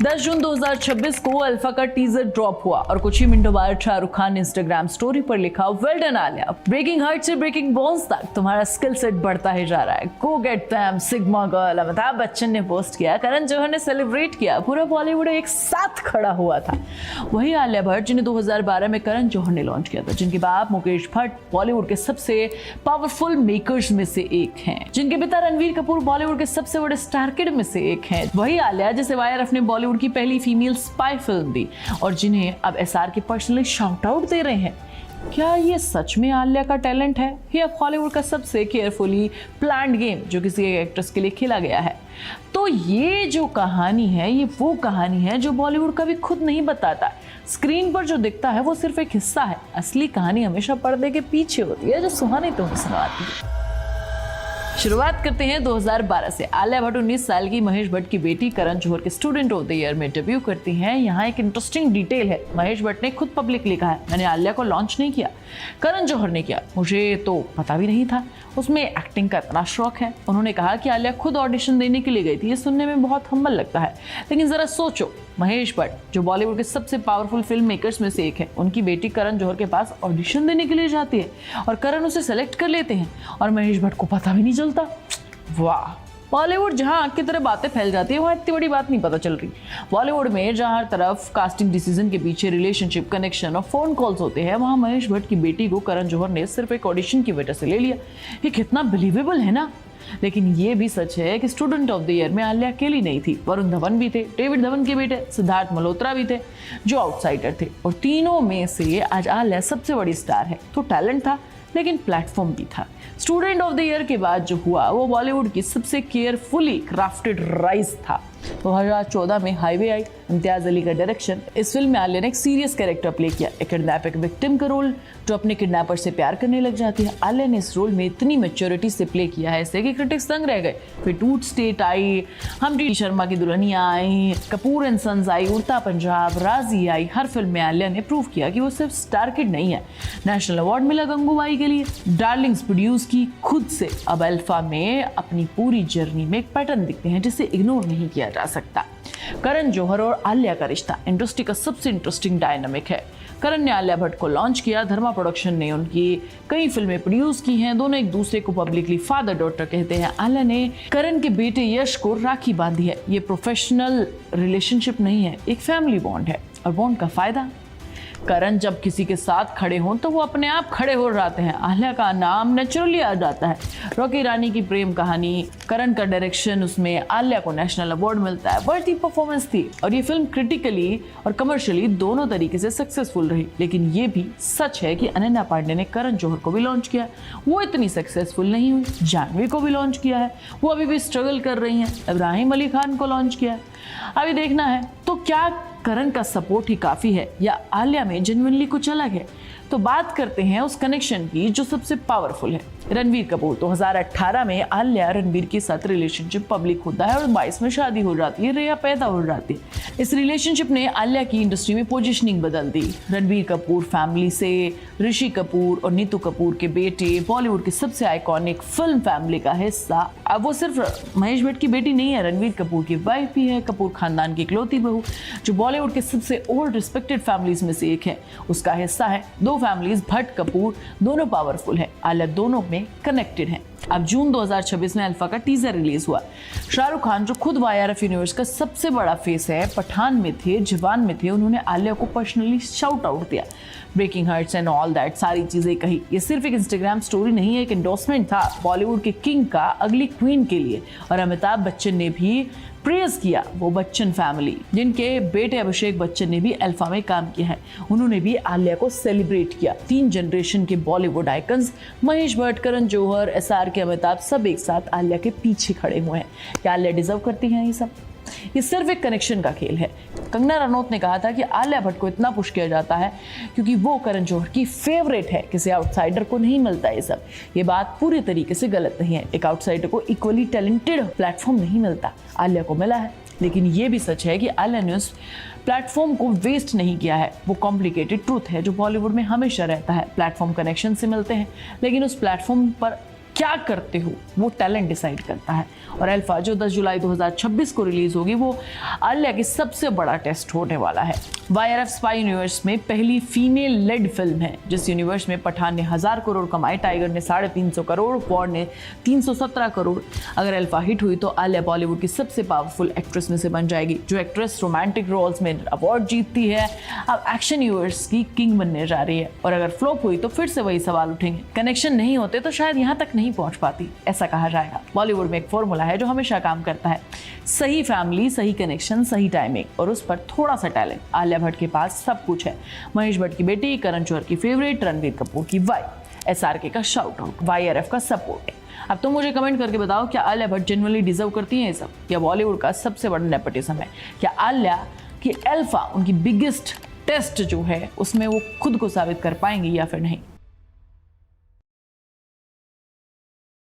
10 जून 2026 को अल्फा का teaser drop हुआ और कुछ ही मिनटों बाद शाहरुख खान ने इंस्टाग्राम स्टोरी पर लिखा, well done Alia, breaking heart से ब्रेकिंग बोन्स तक तुम्हारा स्किल सेट बढ़ता ही जा रहा है, go get them, sigma girl. Amitabh Bachchan ने पोस्ट किया, करण जौहर ने सेलिब्रेट किया, पूरा बॉलीवुड एक साथ खड़ा हुआ था। वही आलिया भट्ट जिन्हें 2012 में करण जौहर ने लॉन्च किया था, जिनके बाप मुकेश भट्ट बॉलीवुड के सबसे पावरफुल मेकर्स में से एक हैं, जिनके पिता रणवीर कपूर बॉलीवुड के सबसे बड़े स्टार किड में से एक हैं। वही आलिया जिसे YRF ने बॉलीवुड की पहली फीमेल स्पाई फिल्म दी और जिन्हें अब SR के पर्सनली शाउट आउट दे रहे हैं। क्या ये सच में आलिया का टैलेंट है या हॉलीवुड का सबसे केयरफुली प्लान्ड गेम जो किसी एक एक्ट्रेस के लिए खेला गया है? तो ये जो कहानी है, ये वो कहानी है जो बॉलीवुड कभी खुद नहीं बताता। स्क्रीन पर जो दिखता है वो सिर्फ एक हिस्सा है, असली कहानी हमेशा पर्दे के पीछे होती है जो सुहानी तुम्हें सुनाती है। शुरुआत करते हैं 2012 से। आलिया भट्ट 19 साल की महेश भट्ट की बेटी करण जौहर के स्टूडेंट ऑफ द ईयर में डेब्यू करती हैं। यहाँ एक इंटरेस्टिंग डिटेल है, महेश भट्ट ने खुद पब्लिक लिखा है, मैंने आलिया को लॉन्च नहीं किया, करण जौहर ने किया, मुझे तो पता भी नहीं था उसमें एक्टिंग का इतना शौक है। उन्होंने कहा कि आलिया खुद ऑडिशन देने के लिए गई थी। ये सुनने में बहुत हम्बल लगता है, लेकिन जरा सोचो, महेश भट्ट जो बॉलीवुड के सबसे पावरफुल फिल्म मेकर्स में से एक है, उनकी बेटी करण जौहर के पास ऑडिशन देने के लिए जाती है और करण उसे सेलेक्ट कर लेते हैं और महेश भट्ट को पता भी नहीं चलता। वाह, बॉलीवुड जहां आग की तरह बातें फैल जाती है वहां इतनी बड़ी बात नहीं पता चल रही। बॉलीवुड में जहां हर तरफ कास्टिंग डिसीजन के पीछे रिलेशनशिप, कनेक्शन और फोन कॉल्स होते हैं, वहां महेश भट्ट की बेटी को करण जौहर ने सिर्फ एक ऑडिशन की वजह से ले लिया। ये कितना बिलीवेबल है ना। लेकिन ये भी सच है कि स्टूडेंट ऑफ द ईयर में आलिया अकेली नहीं थी, वरुण धवन भी थे, डेविड धवन के बेटे सिद्धार्थ मल्होत्रा भी थे जो आउटसाइडर थे, और तीनों में से आज आलिया सबसे बड़ी स्टार है। तो टैलेंट था लेकिन प्लेटफॉर्म भी था। स्टूडेंट ऑफ द ईयर के बाद जो हुआ वो बॉलीवुड की सबसे केयरफुली क्राफ्टेड राइज था। 2014 में हाईवे आई, इम्तियाज अली का डायरेक्शन। इस फिल्म में आलिया ने एक सीरियस कैरेक्टर प्ले किया, एक किडनैपिंग विक्टिम का रोल जो अपने किडनैपर से प्यार करने लग जाती है। आलिया ने इस रोल में इतनी मैच्योरिटी से प्ले किया है ऐसे कि क्रिटिक्स दंग रह गए। फिर टूट स्टेट आई, हमटी शर्मा की दुल्हनिया आई, कपूर एंड सन्स आई, उड़ता पंजाब, राजी आई। हर फिल्म में आलिया ने प्रूव किया कि वो सिर्फ स्टार किड नहीं है। नेशनल अवार्ड मिला गंगूबाई के लिए, डार्लिंग्स प्रोड्यूस की खुद से। अब अल्फा में अपनी पूरी जर्नी में एक पैटर्न दिखते हैं जिसे इग्नोर नहीं किया जा सकता। करण जौहर और आलिया का रिश्ता इंडस्ट्री का सबसे इंटरेस्टिंग डायनामिक है। करण ने आलिया भट्ट को लॉन्च किया, धर्मा प्रोडक्शन ने उनकी कई फिल्में प्रोड्यूस की हैं, दोनों एक दूसरे को पब्लिकली फादर डॉटर कहते हैं। आलिया ने करण के बेटे यश को राखी बांधी है। ये प्रोफेशनल रिलेशनशिप नहीं है, एक फैमिली बॉन्ड है। और बॉन्ड का फायदा, करण जब किसी के साथ खड़े हों तो वो अपने आप खड़े हो जाते हैं। आलिया का नाम नेचुरली आ जाता है। रॉकी रानी की प्रेम कहानी, करण का डायरेक्शन, उसमें आलिया को नेशनल अवार्ड मिलता है। बढ़ती परफॉर्मेंस थी और ये फिल्म क्रिटिकली और कमर्शियली दोनों तरीके से सक्सेसफुल रही। लेकिन ये भी सच है कि अनन्या पांडे ने करण जौहर को भी लॉन्च किया, वो इतनी सक्सेसफुल नहीं हुई। जानवी को भी लॉन्च किया है, वो अभी भी स्ट्रगल कर रही हैं। इब्राहिम अली खान को लॉन्च किया है, अभी देखना है। तो क्या करण का सपोर्ट ही काफी है या आलिया में जेन्युइनली कुछ अलग है? तो बात करते हैं उस कनेक्शन की जो सबसे पावरफुल है। रणवीर कपूर। 2018 में आलिया रणवीर के साथ रिलेशनशिप पब्लिक होता है और 22 में शादी हो जाती है, रेया पैदा हो जाती है। इस रिलेशनशिप ने आलिया की इंडस्ट्री में पोजीशनिंग बदल दी। रणवीर कपूर फैमिली से ऋषि कपूर और नीतू कपूर के बेटे, बॉलीवुड की सबसे आइकॉनिक फिल्म फैमिली का हिस्सा। अब वो सिर्फ महेश भट्ट की बेटी नहीं है, रणवीर कपूर की वाइफ भी है, कपूर खानदान की इकलौती बहू जो बॉलीवुड के सबसे ओल्ड रिस्पेक्टेड फैमिलीज में से एक है, उसका हिस्सा है। दो फैमिलीज भट्ट कपूर दोनों पावरफुल है, आलिया दोनों में कनेक्टेड है। अब जून 2026 में अल्फा का टीजर रिलीज हुआ। शाहरुख खान जो खुद YRF यूनिवर्स का सबसे बड़ा फेस है, पठान में थे, जवान में थे, उन्होंने आलिया को पर्सनली शाउट आउट दिया, breaking hearts and all that सारी चीजें कही। ये सिर्फ एक इंस्टाग्राम स्टोरी नहीं है, एक एंडोर्समेंट था बॉलीवुड के किंग का अगली क्वीन के लिए। और अमिताभ बच्चन ने भी प्रेज किया वो बच्चन फैमिली, जिनके बेटे अभिषेक बच्चन ने भी अल्फा में काम किया है। उन्होंने भी आलिया को सेलिब्रेट किया। 3 जनरेशन के बॉलीवुड आइकन्स महेश भट्ट, करण जौहर, SR के अमिताभ सब एक साथ आलिया के पीछे खड़े हुए हैं। क्या आलिया डिजर्व करती हैं ये सब? ये सिर्फ एक कनेक्शन का खेल है। कंगना रनौत ने कहा था कि आलिया भट्ट को इतना पुश किया जाता है क्योंकि वो करण जौहर की फेवरेट है, किसी आउटसाइडर को नहीं मिलता ये सब। ये बात पूरी तरीके से गलत नहीं है, एक आउटसाइडर को इक्वली टैलेंटेड प्लेटफॉर्म नहीं मिलता, आलिया को मिला है। लेकिन ये भी सच है कि आलिया ने उस प्लेटफॉर्म को वेस्ट नहीं किया है। वो कॉम्प्लिकेटेड ट्रूथ है जो बॉलीवुड में हमेशा रहता है, प्लेटफॉर्म कनेक्शन से मिलते हैं लेकिन उस प्लेटफॉर्म पर क्या करते हो वो टैलेंट डिसाइड करता है। और अल्फा जो 10 जुलाई 2026 को रिलीज होगी वो आलिया की सबसे बड़ा टेस्ट होने वाला है। YRF स्पाई यूनिवर्स में पहली फीमेल लेड फिल्म है। जिस यूनिवर्स में पठान ने 1000 करोड़ कमाए, टाइगर ने 350 करोड़, वॉर ने 317 करोड़। अगर अल्फा हिट हुई तो आलिया बॉलीवुड की सबसे पावरफुल एक्ट्रेस में से बन जाएगी। जो एक्ट्रेस रोमांटिक रोल्स में अवार्ड जीतती है अब एक्शन यूनिवर्स की किंग बनने जा रही है। और अगर फ्लॉप हुई तो फिर से वही सवाल उठेंगे, कनेक्शन नहीं होते तो शायद यहाँ तक नहीं पहुंच पाती, ऐसा कहा जाएगा। बॉलीवुड में एक फॉर्मूला है जो हमेशा काम करता है, सही फैमिली, सही कनेक्शन, सही टाइमिंग और उस पर थोड़ा सा टैलेंट। आलिया भट्ट के पास सब कुछ है। महेश भट्ट की बेटी, करण जौहर की फेवरेट, रणबीर कपूर की वाइफ, SRK का शाउट आउट, YRF का सपोर्ट। अब तुम मुझे कमेंट करके बताओ, क्या आलिया भट्ट जेन्युइनली डिजर्व करती है ये सब, या बॉलीवुड का सबसे बड़ा नेपोटिज्म है? क्या आलिया की अल्फा उनकी बिगेस्ट टेस्ट जो है उसमें वो खुद को साबित कर पाएंगी या फिर नहीं?